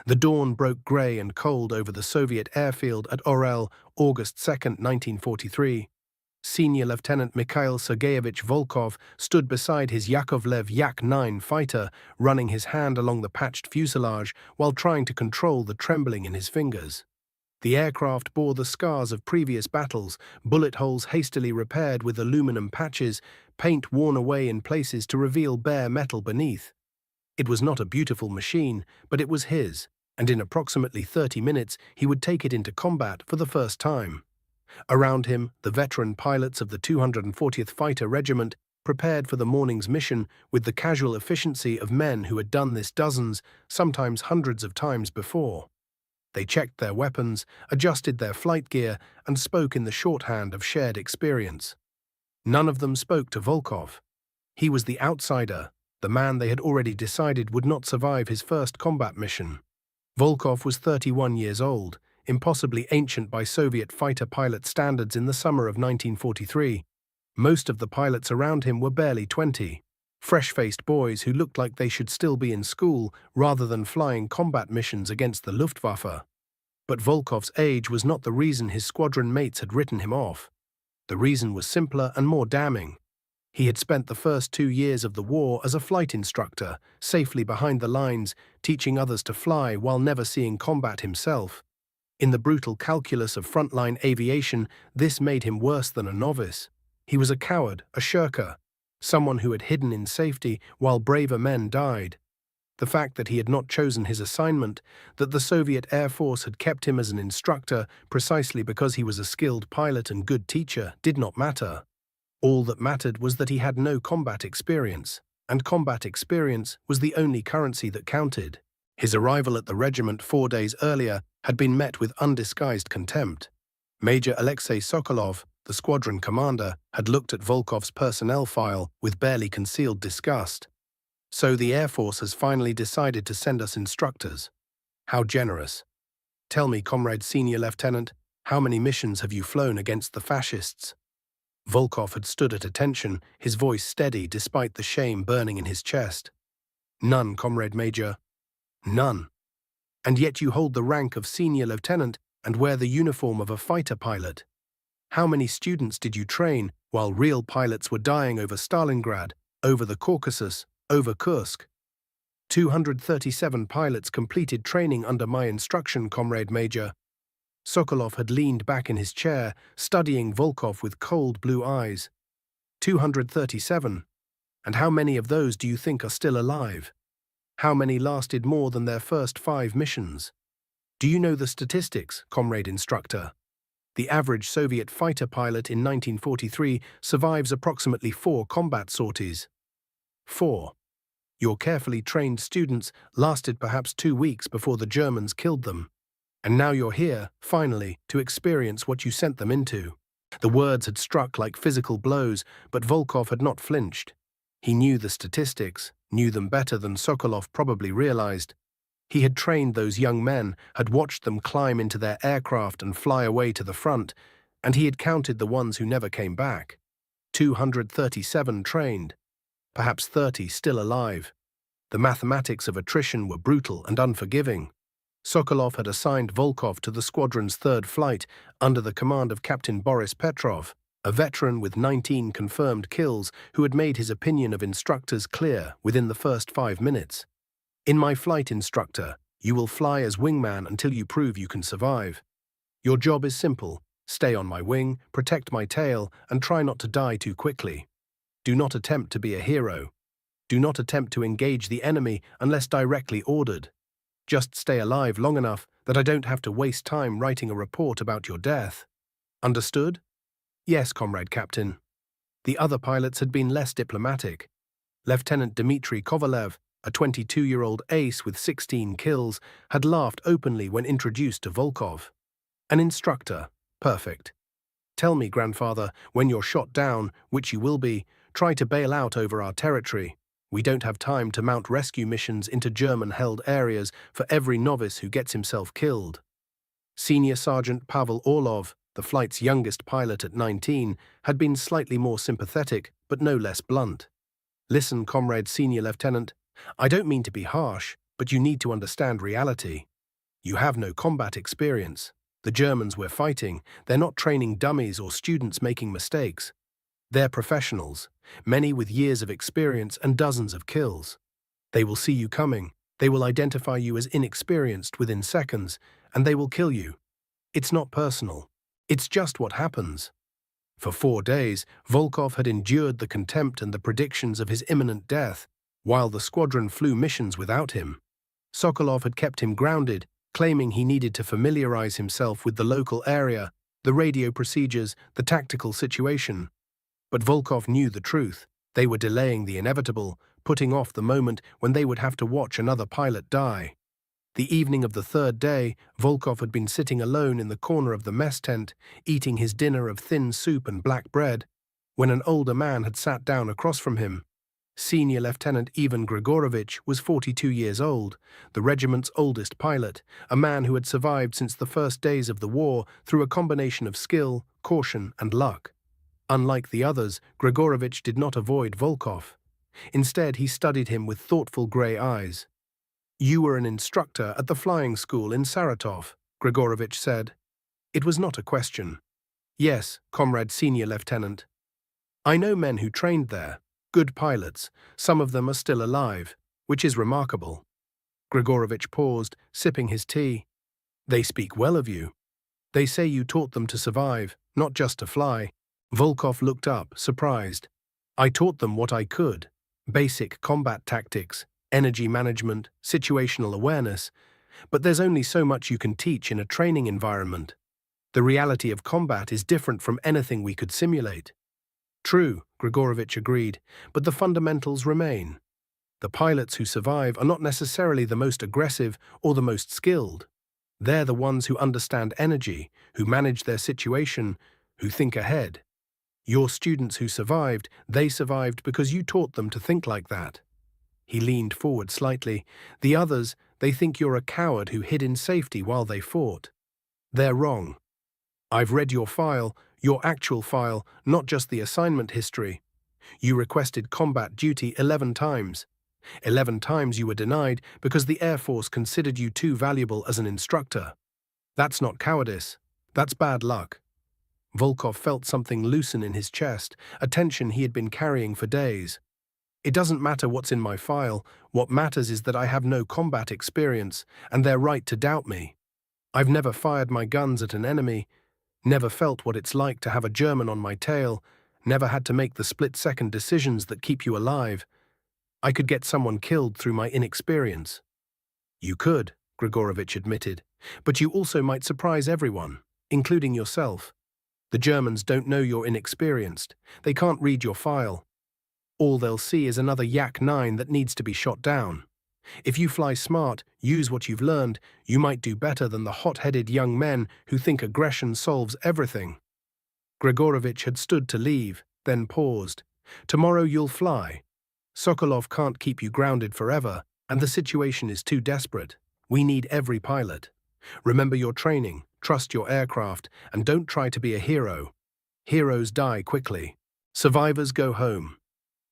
The dawn broke grey and cold over the Soviet airfield at Orel, August 2, 1943. Senior Lieutenant Mikhail Sergeyevich Volkov stood beside his Yakovlev Yak-9 fighter, running his hand along the patched fuselage while trying to control the trembling in his fingers. The aircraft bore the scars of previous battles, bullet holes hastily repaired with aluminum patches, paint worn away in places to reveal bare metal beneath. It was not a beautiful machine, but it was his, and in approximately 30 minutes he would take it into combat for the first time. Around him, the veteran pilots of the 240th Fighter Regiment prepared for the morning's mission with the casual efficiency of men who had done this dozens, sometimes hundreds of times before. They checked their weapons, adjusted their flight gear, and spoke in the shorthand of shared experience. None of them spoke to Volkov. He was the outsider, the man they had already decided would not survive his first combat mission. Volkov was 31 years old, impossibly ancient by Soviet fighter pilot standards in the summer of 1943. Most of the pilots around him were barely 20, fresh-faced boys who looked like they should still be in school rather than flying combat missions against the Luftwaffe. But Volkov's age was not the reason his squadron mates had written him off. The reason was simpler and more damning. He had spent the first 2 years of the war as a flight instructor, safely behind the lines, teaching others to fly while never seeing combat himself. In the brutal calculus of frontline aviation, this made him worse than a novice. He was a coward, a shirker, someone who had hidden in safety while braver men died. The fact that he had not chosen his assignment, that the Soviet Air Force had kept him as an instructor precisely because he was a skilled pilot and good teacher, did not matter. All that mattered was that he had no combat experience, and combat experience was the only currency that counted. His arrival at the regiment 4 days earlier had been met with undisguised contempt. Major Alexei Sokolov, the squadron commander, had looked at Volkov's personnel file with barely concealed disgust. "So the Air Force has finally decided to send us instructors. How generous. Tell me, Comrade Senior Lieutenant, how many missions have you flown against the fascists?" Volkov had stood at attention, his voice steady despite the shame burning in his chest. "None, Comrade Major. None. And yet you hold the rank of Senior Lieutenant and wear the uniform of a fighter pilot. How many students did you train while real pilots were dying over Stalingrad, over the Caucasus, over Kursk?" 237 pilots completed training under my instruction, Comrade Major." Sokolov had leaned back in his chair, studying Volkov with cold blue eyes. 237. And how many of those do you think are still alive? How many lasted more than their first 5 missions? Do you know the statistics, Comrade Instructor? The average Soviet fighter pilot in 1943 survives approximately 4 combat sorties. 4. Your carefully trained students lasted perhaps 2 weeks before the Germans killed them. And now you're here, finally, to experience what you sent them into. The words had struck like physical blows, but Volkov had not flinched. He knew the statistics, knew them better than Sokolov probably realized. He had trained those young men, had watched them climb into their aircraft and fly away to the front, and he had counted the ones who never came back. 237 trained, perhaps 30 still alive. The mathematics of attrition were brutal and unforgiving. Sokolov had assigned Volkov to the squadron's 3rd flight under the command of Captain Boris Petrov, a veteran with 19 confirmed kills who had made his opinion of instructors clear within the first 5 minutes. "In my flight, instructor, you will fly as wingman until you prove you can survive. Your job is simple: stay on my wing, protect my tail, and try not to die too quickly. Do not attempt to be a hero. Do not attempt to engage the enemy unless directly ordered. Just stay alive long enough that I don't have to waste time writing a report about your death. Understood?" "Yes, Comrade Captain." The other pilots had been less diplomatic. Lieutenant Dmitry Kovalev, a 22-year-old ace with 16 kills, had laughed openly when introduced to Volkov. "An instructor. Perfect. Tell me, grandfather, when you're shot down, which you will be, try to bail out over our territory. We don't have time to mount rescue missions into German-held areas for every novice who gets himself killed." Senior Sergeant Pavel Orlov, the flight's youngest pilot at 19, had been slightly more sympathetic, but no less blunt. "Listen, Comrade Senior Lieutenant, I don't mean to be harsh, but you need to understand reality. You have no combat experience. The Germans we're fighting, they're not training dummies or students making mistakes. They're professionals, many with years of experience and dozens of kills. They will see you coming, they will identify you as inexperienced within seconds, and they will kill you. It's not personal. It's just what happens. For 4 days, Volkov had endured the contempt and the predictions of his imminent death, while the squadron flew missions without him. Sokolov had kept him grounded, claiming he needed to familiarize himself with the local area, the radio procedures, the tactical situation. But Volkov knew the truth. They were delaying the inevitable, putting off the moment when they would have to watch another pilot die. The evening of the 3rd day, Volkov had been sitting alone in the corner of the mess tent, eating his dinner of thin soup and black bread, when an older man had sat down across from him. Senior Lieutenant Ivan Grigorovich was 42 years old, the regiment's oldest pilot, a man who had survived since the first days of the war through a combination of skill, caution, and luck. Unlike the others, Grigorovich did not avoid Volkov. Instead, he studied him with thoughtful grey eyes. "You were an instructor at the flying school in Saratov," Grigorovich said. It was not a question. "Yes, comrade senior lieutenant. I know men who trained there, good pilots. Some of them are still alive, which is remarkable." Grigorovich paused, sipping his tea. "They speak well of you. They say you taught them to survive, not just to fly." Volkov looked up, surprised. "I taught them what I could. Basic combat tactics, energy management, situational awareness. But there's only so much you can teach in a training environment. The reality of combat is different from anything we could simulate." "True," Grigorovich agreed, "but the fundamentals remain. The pilots who survive are not necessarily the most aggressive or the most skilled. They're the ones who understand energy, who manage their situation, who think ahead. Your students who survived, they survived because you taught them to think like that." He leaned forward slightly. "The others, they think you're a coward who hid in safety while they fought. They're wrong. I've read your file, your actual file, not just the assignment history. You requested combat duty 11 times. 11 times you were denied because the Air Force considered you too valuable as an instructor. That's not cowardice. That's bad luck." Volkov felt something loosen in his chest, a tension he had been carrying for days. "It doesn't matter what's in my file. What matters is that I have no combat experience, and they're right to doubt me. I've never fired my guns at an enemy, never felt what it's like to have a German on my tail, never had to make the split-second decisions that keep you alive. I could get someone killed through my inexperience." "You could," Grigorovich admitted, "but you also might surprise everyone, including yourself. The Germans don't know you're inexperienced. They can't read your file. All they'll see is another Yak-9 that needs to be shot down. If you fly smart, use what you've learned, you might do better than the hot-headed young men who think aggression solves everything." Grigorovich had stood to leave, then paused. "Tomorrow you'll fly. Sokolov can't keep you grounded forever, and the situation is too desperate. We need every pilot. Remember your training, trust your aircraft, and don't try to be a hero. Heroes die quickly. Survivors go home."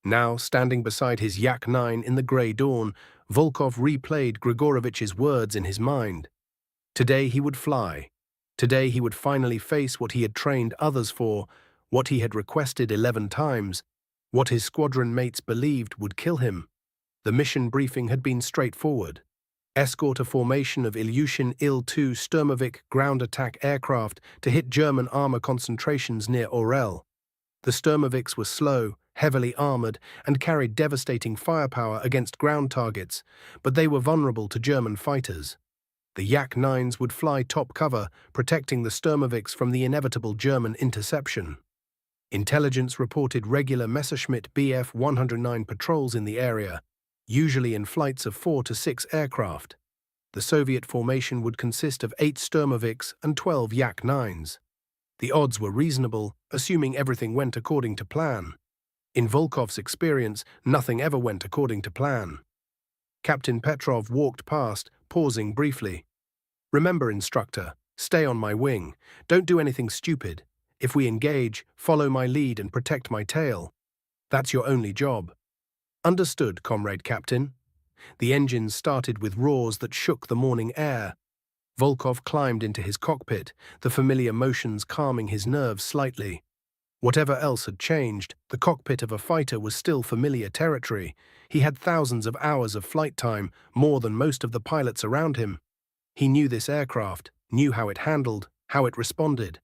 Now, standing beside his Yak-9 in the grey dawn, Volkov replayed Grigorovich's words in his mind. Today he would fly. Today he would finally face what he had trained others for, what he had requested 11 times, what his squadron mates believed would kill him. The mission briefing had been straightforward. Escort a formation of Ilyushin Il-2 Sturmovik ground attack aircraft to hit German armor concentrations near Orel. The Sturmoviks were slow, heavily armored, and carried devastating firepower against ground targets, but they were vulnerable to German fighters. The Yak-9s would fly top cover, protecting the Sturmoviks from the inevitable German interception. Intelligence reported regular Messerschmitt Bf-109 patrols in the area, usually in flights of 4 to 6 aircraft. The Soviet formation would consist of 8 Sturmoviks and 12 Yak-9s. The odds were reasonable, assuming everything went according to plan. In Volkov's experience, nothing ever went according to plan. Captain Petrov walked past, pausing briefly. "Remember, instructor, stay on my wing. Don't do anything stupid. If we engage, follow my lead and protect my tail. That's your only job." "Understood, comrade captain." The engines started with roars that shook the morning air. Volkov climbed into his cockpit, the familiar motions calming his nerves slightly. Whatever else had changed, the cockpit of a fighter was still familiar territory. He had thousands of hours of flight time, more than most of the pilots around him. He knew this aircraft, knew how it handled, how it responded.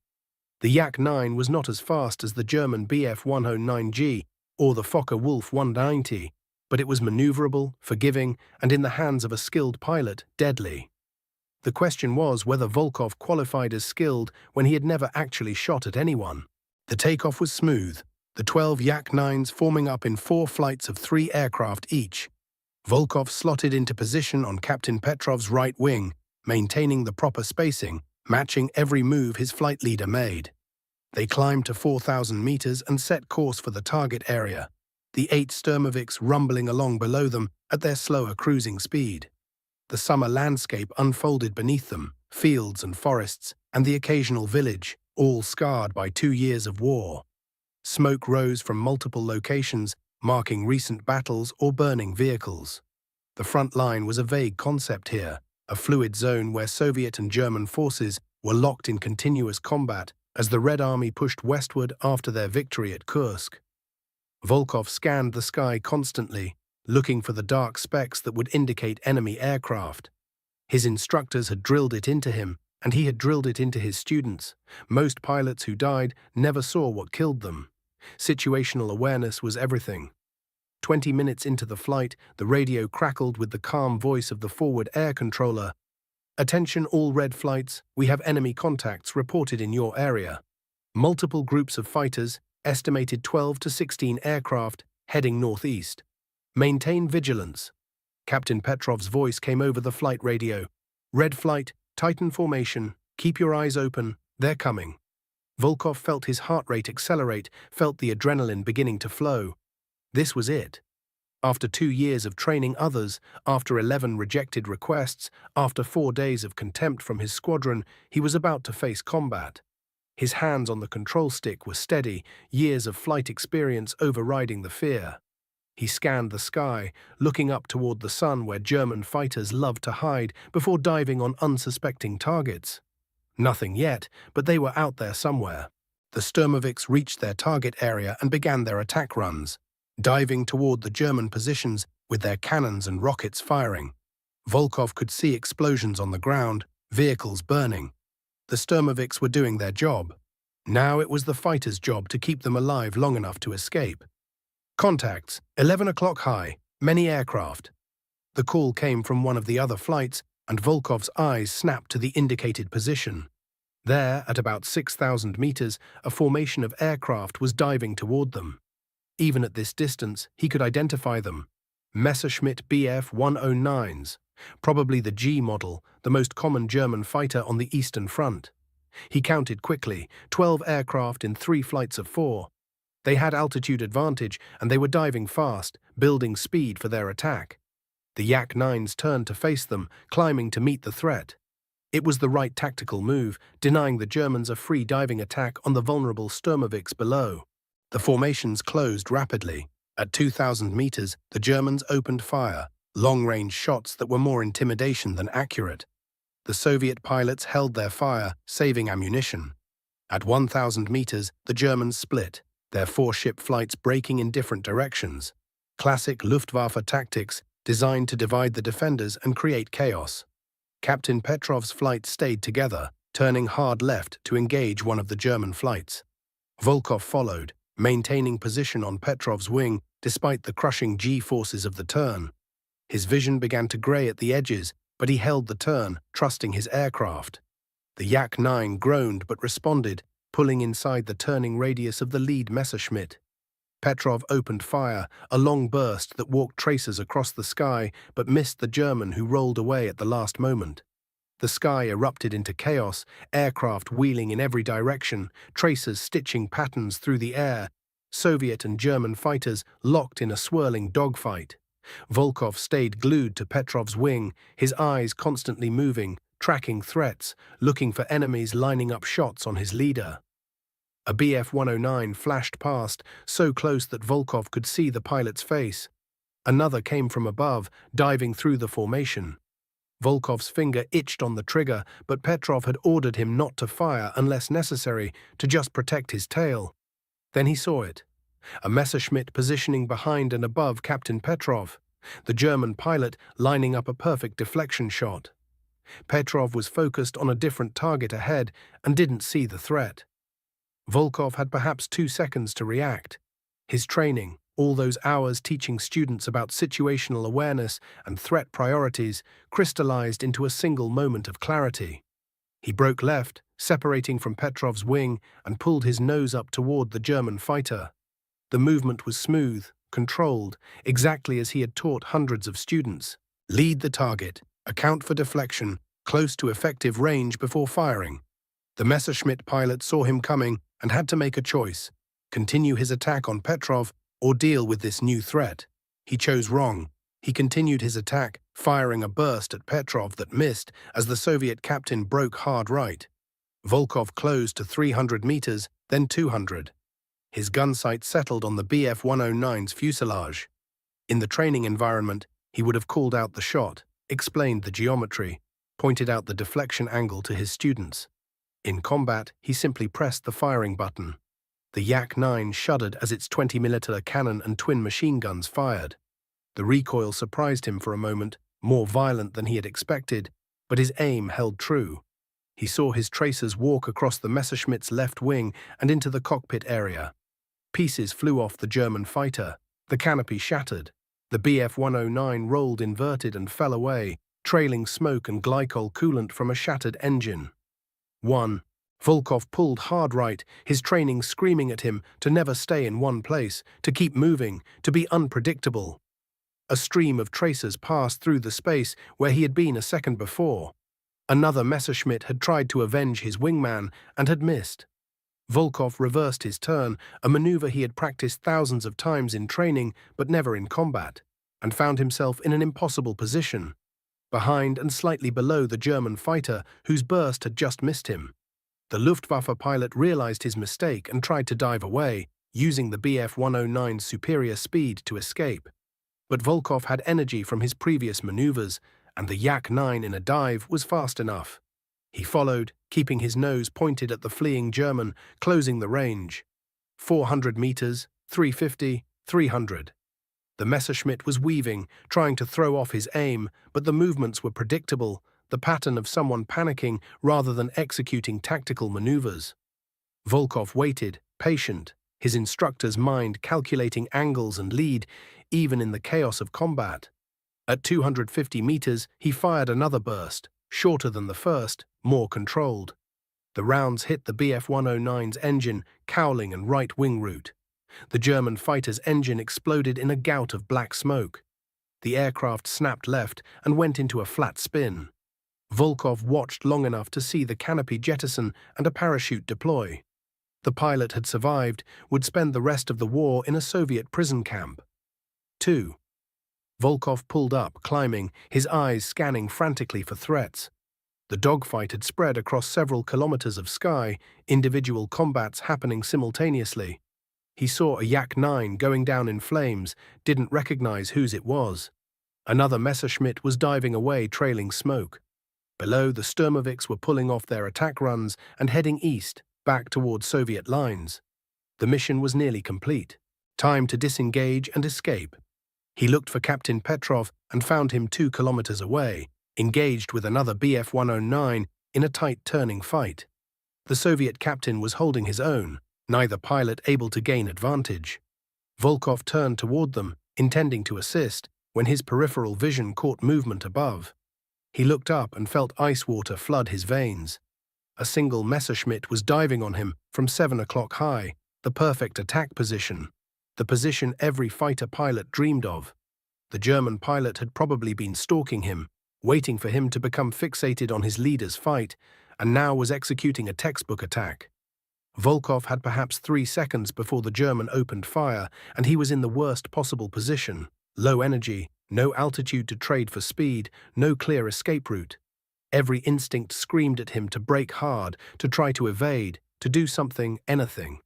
The Yak-9 was not as fast as the German Bf-109G or the Focke-Wulf 190, but it was maneuverable, forgiving, and in the hands of a skilled pilot, deadly. The question was whether Volkov qualified as skilled when he had never actually shot at anyone. The takeoff was smooth, the 12 Yak-9s forming up in 4 flights of 3 aircraft each. Volkov slotted into position on Captain Petrov's right wing, maintaining the proper spacing, matching every move his flight leader made. They climbed to 4,000 meters and set course for the target area, the 8 Sturmoviks rumbling along below them at their slower cruising speed. The summer landscape unfolded beneath them, fields and forests, and the occasional village, all scarred by 2 years of war. Smoke rose from multiple locations, marking recent battles or burning vehicles. The front line was a vague concept here, a fluid zone where Soviet and German forces were locked in continuous combat as the Red Army pushed westward after their victory at Kursk. Volkov scanned the sky constantly, looking for the dark specks that would indicate enemy aircraft. His instructors had drilled it into him, and he had drilled it into his students. Most pilots who died never saw what killed them. Situational awareness was everything. 20 minutes into the flight, the radio crackled with the calm voice of the forward air controller. "Attention all red flights, we have enemy contacts reported in your area. Multiple groups of fighters, estimated 12 to 16 aircraft, heading northeast. Maintain vigilance." Captain Petrov's voice came over the flight radio. "Red flight, Titan formation, keep your eyes open, they're coming." Volkov felt his heart rate accelerate, felt the adrenaline beginning to flow. This was it. After 2 years of training others, after 11 rejected requests, after 4 days of contempt from his squadron, he was about to face combat. His hands on the control stick were steady, years of flight experience overriding the fear. He scanned the sky, looking up toward the sun where German fighters loved to hide before diving on unsuspecting targets. Nothing yet, but they were out there somewhere. The Sturmoviks reached their target area and began their attack runs, diving toward the German positions with their cannons and rockets firing. Volkov could see explosions on the ground, vehicles burning. The Sturmoviks were doing their job. Now it was the fighters' job to keep them alive long enough to escape. "Contacts, 11 o'clock high, many aircraft." The call came from one of the other flights, and Volkov's eyes snapped to the indicated position. There, at about 6,000 meters, a formation of aircraft was diving toward them. Even at this distance, he could identify them. Messerschmitt Bf-109s, probably the G model, the most common German fighter on the Eastern Front. He counted quickly, 12 aircraft in 3 flights of 4. They had altitude advantage, and they were diving fast, building speed for their attack. The Yak-9s turned to face them, climbing to meet the threat. It was the right tactical move, denying the Germans a free diving attack on the vulnerable Sturmoviks below. The formations closed rapidly. At 2,000 meters, the Germans opened fire, long-range shots that were more intimidation than accurate. The Soviet pilots held their fire, saving ammunition. At 1,000 meters, the Germans split, their 4-ship flights breaking in different directions. Classic Luftwaffe tactics designed to divide the defenders and create chaos. Captain Petrov's flight stayed together, turning hard left to engage one of the German flights. Volkov followed, maintaining position on Petrov's wing despite the crushing G-forces of the turn. His vision began to grey at the edges, but he held the turn, trusting his aircraft. The Yak-9 groaned but responded, pulling inside the turning radius of the lead Messerschmitt. Petrov opened fire, a long burst that walked tracers across the sky but missed the German who rolled away at the last moment. The sky erupted into chaos, aircraft wheeling in every direction, tracers stitching patterns through the air, Soviet and German fighters locked in a swirling dogfight. Volkov stayed glued to Petrov's wing, his eyes constantly moving, tracking threats, looking for enemies lining up shots on his leader. A Bf-109 flashed past, so close that Volkov could see the pilot's face. Another came from above, diving through the formation. Volkov's finger itched on the trigger, but Petrov had ordered him not to fire unless necessary, to just protect his tail. Then he saw it. A Messerschmitt positioning behind and above Captain Petrov, the German pilot lining up a perfect deflection shot. Petrov was focused on a different target ahead and didn't see the threat. Volkov had perhaps 2 seconds to react. His training, all those hours teaching students about situational awareness and threat priorities, crystallized into a single moment of clarity. He broke left, separating from Petrov's wing, and pulled his nose up toward the German fighter. The movement was smooth, controlled, exactly as he had taught hundreds of students. Lead the target, account for deflection, close to effective range before firing. The Messerschmitt pilot saw him coming and had to make a choice: continue his attack on Petrov or deal with this new threat. He chose wrong. He continued his attack, firing a burst at Petrov that missed as the Soviet captain broke hard right. Volkov closed to 300 meters, then 200. His gun sight settled on the Bf-109's fuselage. In the training environment, he would have called out the shot, explained the geometry, pointed out the deflection angle to his students. In combat, he simply pressed the firing button. The Yak-9 shuddered as its 20mm cannon and twin machine guns fired. The recoil surprised him for a moment, more violent than he had expected, but his aim held true. He saw his tracers walk across the Messerschmitt's left wing and into the cockpit area. Pieces flew off the German fighter. The canopy shattered. The Bf-109 rolled inverted and fell away, trailing smoke and glycol coolant from a shattered engine. 1. Volkov pulled hard right, his training screaming at him to never stay in one place, to keep moving, to be unpredictable. A stream of tracers passed through the space where he had been a second before. Another Messerschmitt had tried to avenge his wingman and had missed. Volkov reversed his turn, a maneuver he had practiced thousands of times in training but never in combat, and found himself in an impossible position, behind and slightly below the German fighter whose burst had just missed him. The Luftwaffe pilot realized his mistake and tried to dive away, using the Bf-109's superior speed to escape. But Volkov had energy from his previous maneuvers, and the Yak-9 in a dive was fast enough. He followed, keeping his nose pointed at the fleeing German, closing the range. 400 meters, 350, 300. The Messerschmitt was weaving, trying to throw off his aim, but the movements were predictable, the pattern of someone panicking rather than executing tactical maneuvers. Volkov waited, patient, his instructor's mind calculating angles and lead, even in the chaos of combat. At 250 meters, he fired another burst, shorter than the first, more controlled. The rounds hit the Bf-109's engine, cowling and right wing root. The German fighter's engine exploded in a gout of black smoke. The aircraft snapped left and went into a flat spin. Volkov watched long enough to see the canopy jettison and a parachute deploy. The pilot had survived, would spend the rest of the war in a Soviet prison camp. 2. Volkov pulled up, climbing, his eyes scanning frantically for threats. The dogfight had spread across several kilometers of sky, individual combats happening simultaneously. He saw a Yak-9 going down in flames, didn't recognize whose it was. Another Messerschmitt was diving away, trailing smoke. Below, the Sturmovix were pulling off their attack runs and heading east, back towards Soviet lines. The mission was nearly complete. Time to disengage and escape. He looked for Captain Petrov and found him 2 kilometers away, engaged with another Bf-109 in a tight turning fight. The Soviet captain was holding his own, neither pilot able to gain advantage. Volkov turned toward them, intending to assist, when his peripheral vision caught movement above. He looked up and felt ice water flood his veins. A single Messerschmitt was diving on him from 7 o'clock high, the perfect attack position, the position every fighter pilot dreamed of. The German pilot had probably been stalking him, waiting for him to become fixated on his leader's fight, and now was executing a textbook attack. Volkov had perhaps 3 seconds before the German opened fire, and he was in the worst possible position. Low energy, no altitude to trade for speed, no clear escape route. Every instinct screamed at him to brake hard, to try to evade, to do something, anything.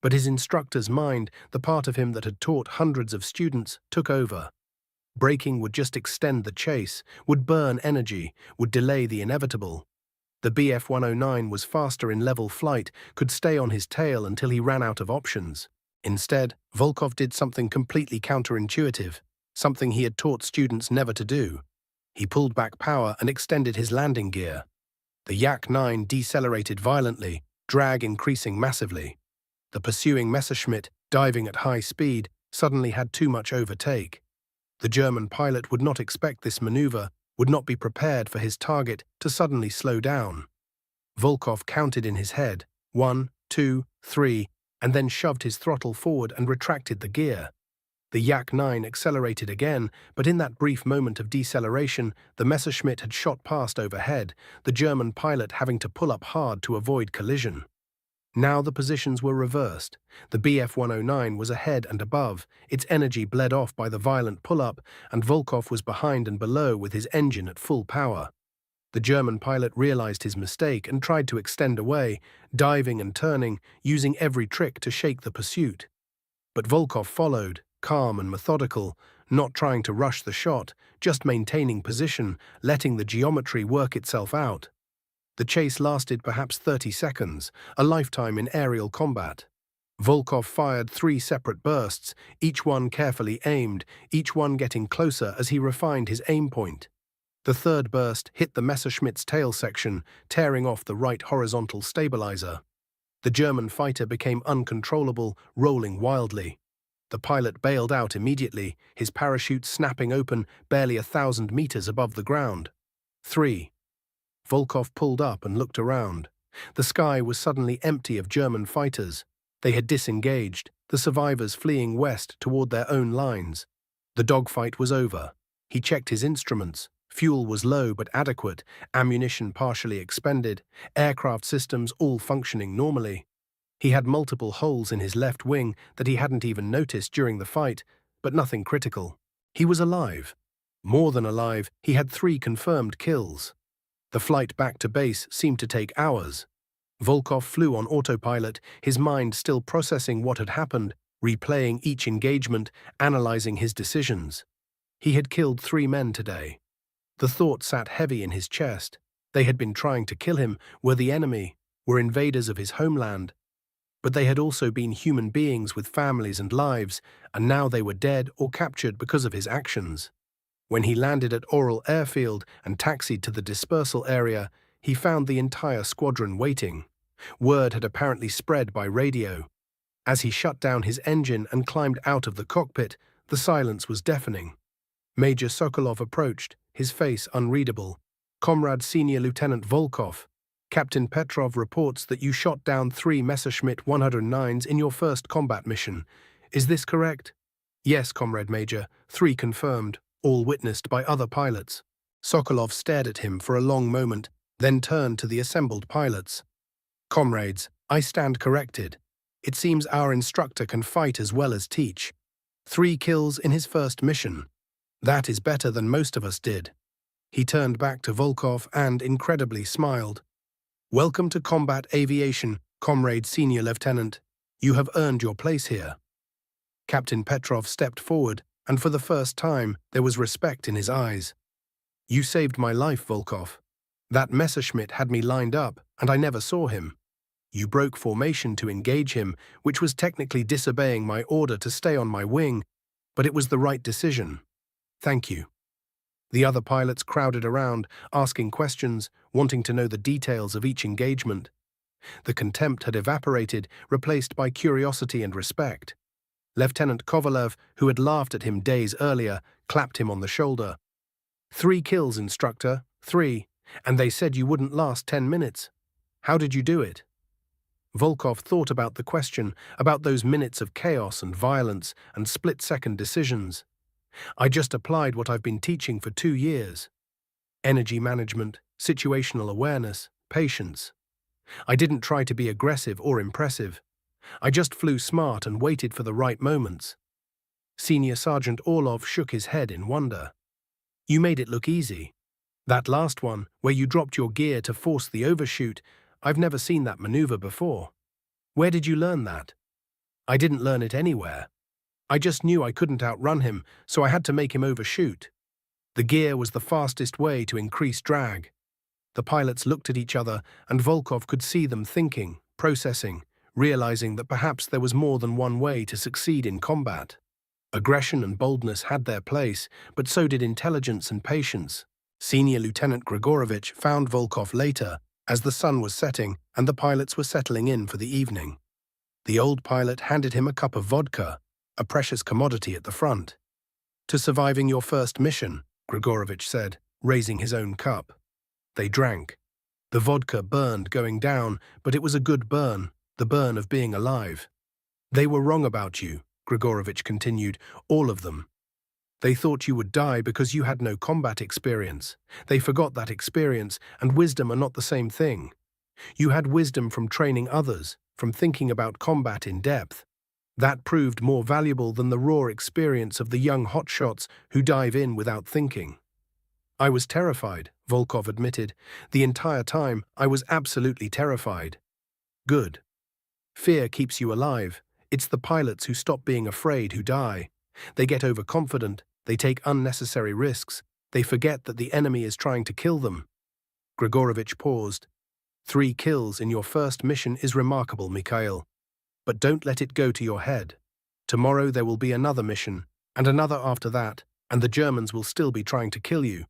But his instructor's mind, the part of him that had taught hundreds of students, took over. Braking would just extend the chase, would burn energy, would delay the inevitable. The Bf-109 was faster in level flight, could stay on his tail until he ran out of options. Instead, Volkov did something completely counterintuitive, something he had taught students never to do. He pulled back power and extended his landing gear. The Yak-9 decelerated violently, drag increasing massively. The pursuing Messerschmitt, diving at high speed, suddenly had too much overtake. The German pilot would not expect this maneuver, would not be prepared for his target to suddenly slow down. Volkov counted in his head, 1, 2, 3, and then shoved his throttle forward and retracted the gear. The Yak-9 accelerated again, but in that brief moment of deceleration, the Messerschmitt had shot past overhead, the German pilot having to pull up hard to avoid collision. Now the positions were reversed. The Bf-109 was ahead and above, its energy bled off by the violent pull-up, and Volkov was behind and below with his engine at full power. The German pilot realized his mistake and tried to extend away, diving and turning, using every trick to shake the pursuit. But Volkov followed, calm and methodical, not trying to rush the shot, just maintaining position, letting the geometry work itself out. The chase lasted perhaps 30 seconds, a lifetime in aerial combat. Volkov fired 3 separate bursts, each one carefully aimed, each one getting closer as he refined his aim point. The third burst hit the Messerschmitt's tail section, tearing off the right horizontal stabilizer. The German fighter became uncontrollable, rolling wildly. The pilot bailed out immediately, his parachute snapping open barely 1,000 meters above the ground. 3. Volkov pulled up and looked around. The sky was suddenly empty of German fighters. They had disengaged, the survivors fleeing west toward their own lines. The dogfight was over. He checked his instruments. Fuel was low but adequate, ammunition partially expended, aircraft systems all functioning normally. He had multiple holes in his left wing that he hadn't even noticed during the fight, but nothing critical. He was alive. More than alive, he had 3 confirmed kills. The flight back to base seemed to take hours. Volkov flew on autopilot, his mind still processing what had happened, replaying each engagement, analyzing his decisions. He had killed 3 men today. The thought sat heavy in his chest. They had been trying to kill him, were the enemy, were invaders of his homeland. But they had also been human beings with families and lives, and now they were dead or captured because of his actions. When he landed at Orel airfield and taxied to the dispersal area, he found the entire squadron waiting. Word had apparently spread by radio. As he shut down his engine and climbed out of the cockpit, the silence was deafening. Major Sokolov approached, his face unreadable. "Comrade Senior Lieutenant Volkov, Captain Petrov reports that you shot down 3 Messerschmitt 109s in your first combat mission. Is this correct?" "Yes, Comrade Major, 3 confirmed, all witnessed by other pilots." Sokolov stared at him for a long moment, then turned to the assembled pilots. "Comrades, I stand corrected. It seems our instructor can fight as well as teach. 3 kills in his first mission. That is better than most of us did." He turned back to Volkov and, incredibly, smiled. "Welcome to combat aviation, Comrade Senior Lieutenant. You have earned your place here." Captain Petrov stepped forward, and for the first time, there was respect in his eyes. "You saved my life, Volkov. That Messerschmitt had me lined up, and I never saw him. You broke formation to engage him, which was technically disobeying my order to stay on my wing, but it was the right decision. Thank you." The other pilots crowded around, asking questions, wanting to know the details of each engagement. The contempt had evaporated, replaced by curiosity and respect. Lieutenant Yakovlev, who had laughed at him days earlier, clapped him on the shoulder. 3 kills, instructor, 3, and they said you wouldn't last 10 minutes. How did you do it?" Volkov thought about the question, about those minutes of chaos and violence and split-second decisions. "I just applied what I've been teaching for 2 years. Energy management, situational awareness, patience. I didn't try to be aggressive or impressive. I just flew smart and waited for the right moments." Senior Sergeant Orlov shook his head in wonder. "You made it look easy. That last one, where you dropped your gear to force the overshoot, I've never seen that maneuver before. Where did you learn that?" "I didn't learn it anywhere. I just knew I couldn't outrun him, so I had to make him overshoot. The gear was the fastest way to increase drag. The pilots looked at each other, and Volkov could see them thinking, processing, realizing that perhaps there was more than one way to succeed in combat. Aggression and boldness had their place, but so did intelligence and patience. Senior Lieutenant Grigorovich found Volkov later, as the sun was setting and the pilots were settling in for the evening. The old pilot handed him a cup of vodka, a precious commodity at the front. "To surviving your first mission," Grigorovich said, raising his own cup. They drank. The vodka burned going down, but it was a good burn, the burn of being alive. "They were wrong about you," Grigorovich continued, "all of them. They thought you would die because you had no combat experience. They forgot that experience and wisdom are not the same thing. You had wisdom from training others, from thinking about combat in depth. That proved more valuable than the raw experience of the young hotshots who dive in without thinking." "I was terrified," Volkov admitted. "The entire time, I was absolutely terrified." "Good. Fear keeps you alive. It's the pilots who stop being afraid who die. They get overconfident, they take unnecessary risks, they forget that the enemy is trying to kill them." Grigorovich paused. 3 kills in your first mission is remarkable, Mikhail. But don't let it go to your head. Tomorrow there will be another mission, and another after that, and the Germans will still be trying to kill you.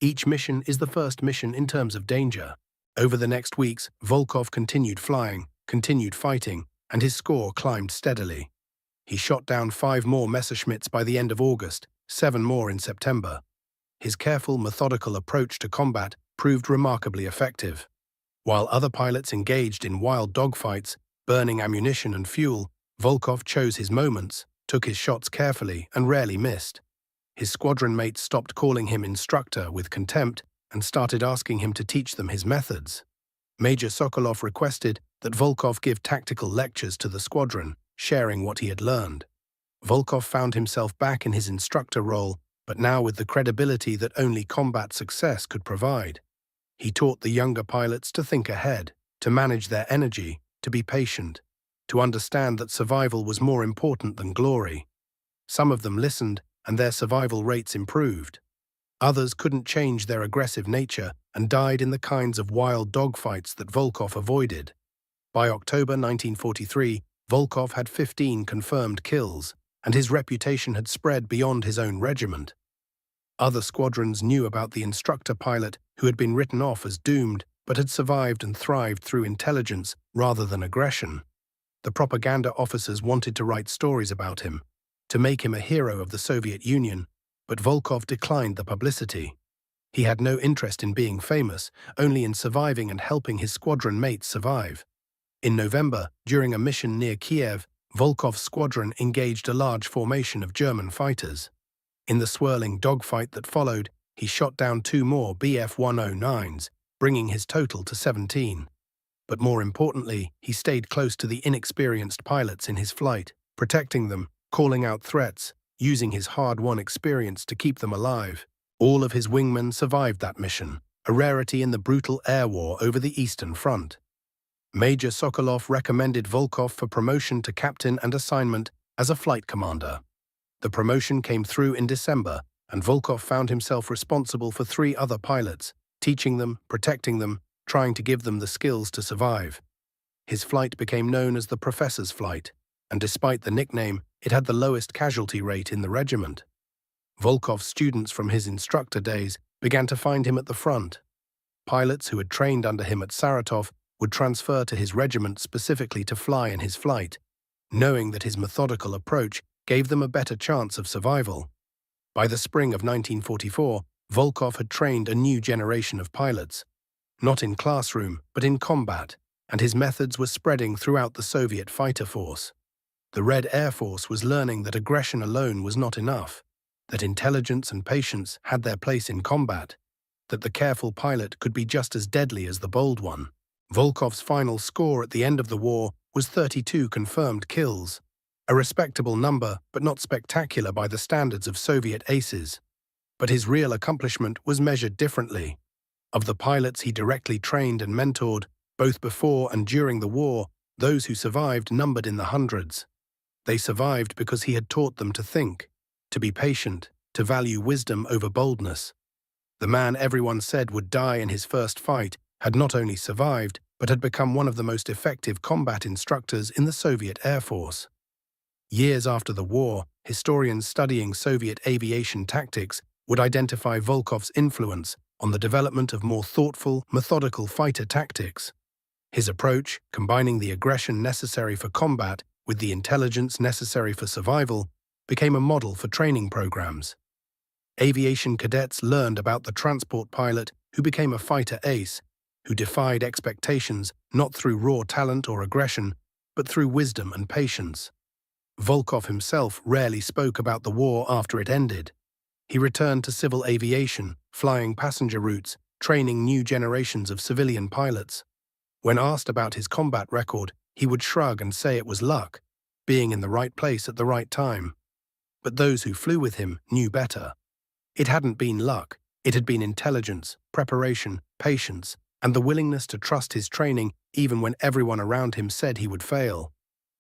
Each mission is the first mission in terms of danger. Over the next weeks, Volkov continued flying, continued fighting, and his score climbed steadily. He shot down 5 more Messerschmitts by the end of August, 7 more in September. His careful, methodical approach to combat proved remarkably effective. While other pilots engaged in wild dogfights, burning ammunition and fuel, Volkov chose his moments, took his shots carefully, and rarely missed. His squadron mates stopped calling him instructor with contempt and started asking him to teach them his methods. Major Sokolov requested that Volkov give tactical lectures to the squadron, sharing what he had learned. Volkov found himself back in his instructor role, but now with the credibility that only combat success could provide. He taught the younger pilots to think ahead, to manage their energy, to be patient, to understand that survival was more important than glory. Some of them listened, and their survival rates improved. Others couldn't change their aggressive nature and died in the kinds of wild dogfights that Volkov avoided. By October 1943, Volkov had 15 confirmed kills, and his reputation had spread beyond his own regiment. Other squadrons knew about the instructor pilot who had been written off as doomed but had survived and thrived through intelligence rather than aggression. The propaganda officers wanted to write stories about him, to make him a hero of the Soviet Union, but Volkov declined the publicity. He had no interest in being famous, only in surviving and helping his squadron mates survive. In November, during a mission near Kiev, Volkov's squadron engaged a large formation of German fighters. In the swirling dogfight that followed, he shot down 2 more Bf-109s, bringing his total to 17. But more importantly, he stayed close to the inexperienced pilots in his flight, protecting them, calling out threats, using his hard-won experience to keep them alive. All of his wingmen survived that mission, a rarity in the brutal air war over the Eastern Front. Major Sokolov recommended Volkov for promotion to captain and assignment as a flight commander. The promotion came through in December, and Volkov found himself responsible for 3 other pilots, teaching them, protecting them, trying to give them the skills to survive. His flight became known as the Professor's Flight, and despite the nickname, it had the lowest casualty rate in the regiment. Volkov's students from his instructor days began to find him at the front. Pilots who had trained under him at Saratov would transfer to his regiment specifically to fly in his flight, knowing that his methodical approach gave them a better chance of survival. By the spring of 1944, Volkov had trained a new generation of pilots, not in classroom, but in combat, and his methods were spreading throughout the Soviet fighter force. The Red Air Force was learning that aggression alone was not enough, that intelligence and patience had their place in combat, that the careful pilot could be just as deadly as the bold one. Volkov's final score at the end of the war was 32 confirmed kills, a respectable number but not spectacular by the standards of Soviet aces. But his real accomplishment was measured differently. Of the pilots he directly trained and mentored, both before and during the war, those who survived numbered in the hundreds. They survived because he had taught them to think, to be patient, to value wisdom over boldness. The man everyone said would die in his first fight had not only survived, but had become one of the most effective combat instructors in the Soviet Air Force. Years after the war, historians studying Soviet aviation tactics would identify Volkov's influence on the development of more thoughtful, methodical fighter tactics. His approach, combining the aggression necessary for combat with the intelligence necessary for survival, became a model for training programs. Aviation cadets learned about the transport pilot who became a fighter ace, who defied expectations not through raw talent or aggression, but through wisdom and patience. Volkov himself rarely spoke about the war after it ended. He returned to civil aviation, flying passenger routes, training new generations of civilian pilots. When asked about his combat record, he would shrug and say it was luck, being in the right place at the right time. But those who flew with him knew better. It hadn't been luck, it had been intelligence, preparation, patience, and the willingness to trust his training even when everyone around him said he would fail.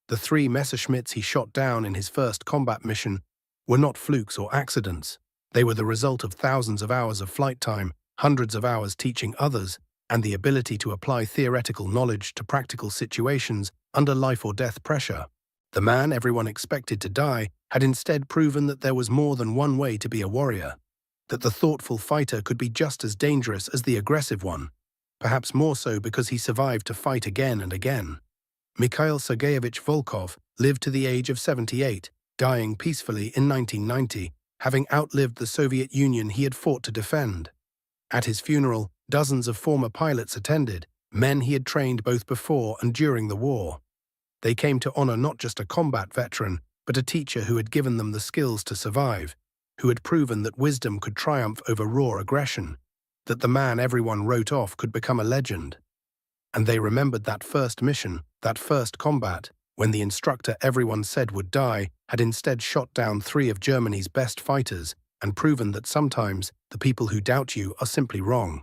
The 3 Messerschmitts he shot down in his first combat mission were not flukes or accidents. They were the result of thousands of hours of flight time, hundreds of hours teaching others, and the ability to apply theoretical knowledge to practical situations under life or death pressure. The man everyone expected to die had instead proven that there was more than one way to be a warrior, that the thoughtful fighter could be just as dangerous as the aggressive one, perhaps more so because he survived to fight again and again. Mikhail Sergeyevich Volkov lived to the age of 78, dying peacefully in 1990, having outlived the Soviet Union he had fought to defend. At his funeral, dozens of former pilots attended, men he had trained both before and during the war. They came to honor not just a combat veteran, but a teacher who had given them the skills to survive, who had proven that wisdom could triumph over raw aggression, that the man everyone wrote off could become a legend. And they remembered that first mission, that first combat, when the instructor everyone said would die had instead shot down 3 of Germany's best fighters and proven that sometimes the people who doubt you are simply wrong.